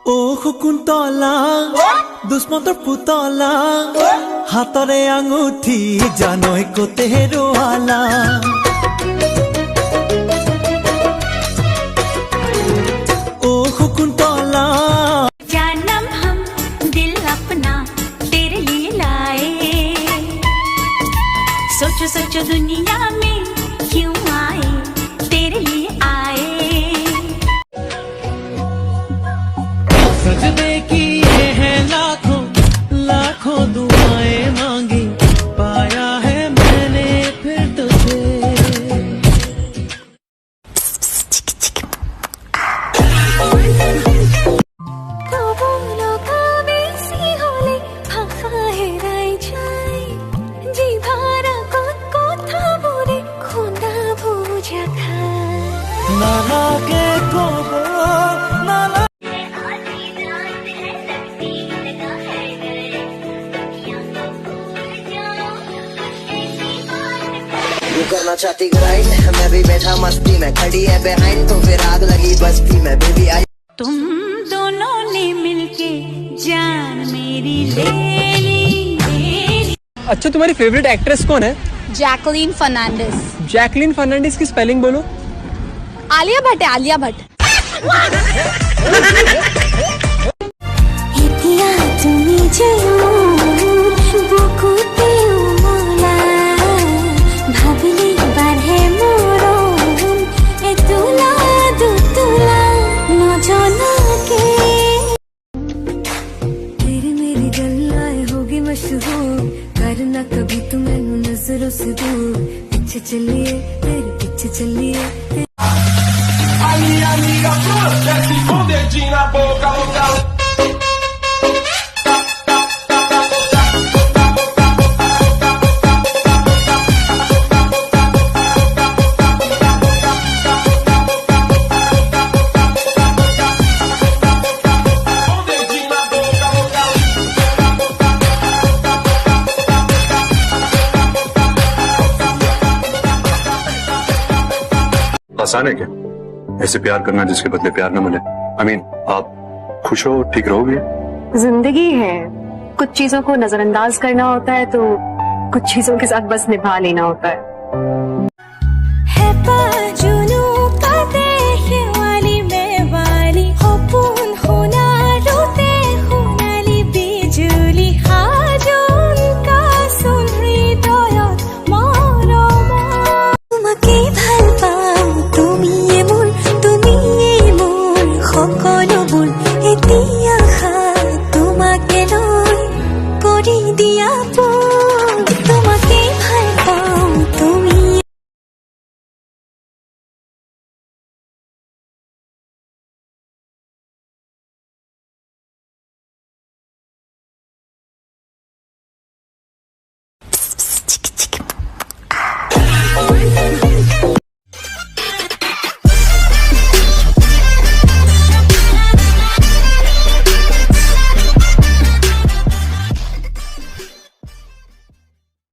ओ शकुन्तला दुष्मंतर पुतला हातरे आंगुठी जानय कोते हेरुआला ओ शकुन्तला जानम हम दिल अपना तेरे लिए लाए सोचो सोचो दुनिया में क्यों आए तेरे लिए आए सजदे की ये है लाखों लाखों दुआएं मांगी पाया है मैंने फिर तुझे तो बोलो कभी सी होले भाषा है राय जाए जी भारा को था बोले खुदा भूजा खा नाना के कोबो नाना तू करना चाहती ग्राइंड मैं भी बैठा मस्ती में खड़ी है बिहाइंड तो फिर आग लगी बस्ती में बेबी आई तुम दोनों ने मिलके जान मेरी ले ली। अच्छा तुम्हारी फेवरेट एक्ट्रेस कौन है? जैकलीन फर्नांडिस। जैकलीन फर्नांडिस की स्पेलिंग बोलो। आलिया भट्ट है, आलिया भट्ट। करना कभी तुम नजरों से दूर पीछे चलिए तेरे पीछे चलिए आसान है क्या ऐसे प्यार करना जिसके बदले प्यार न मिले? I mean, आप खुश हो ठीक रहोगे? जिंदगी है, कुछ चीजों को नजरअंदाज करना होता है तो कुछ चीजों के साथ बस निभा लेना होता है। दिया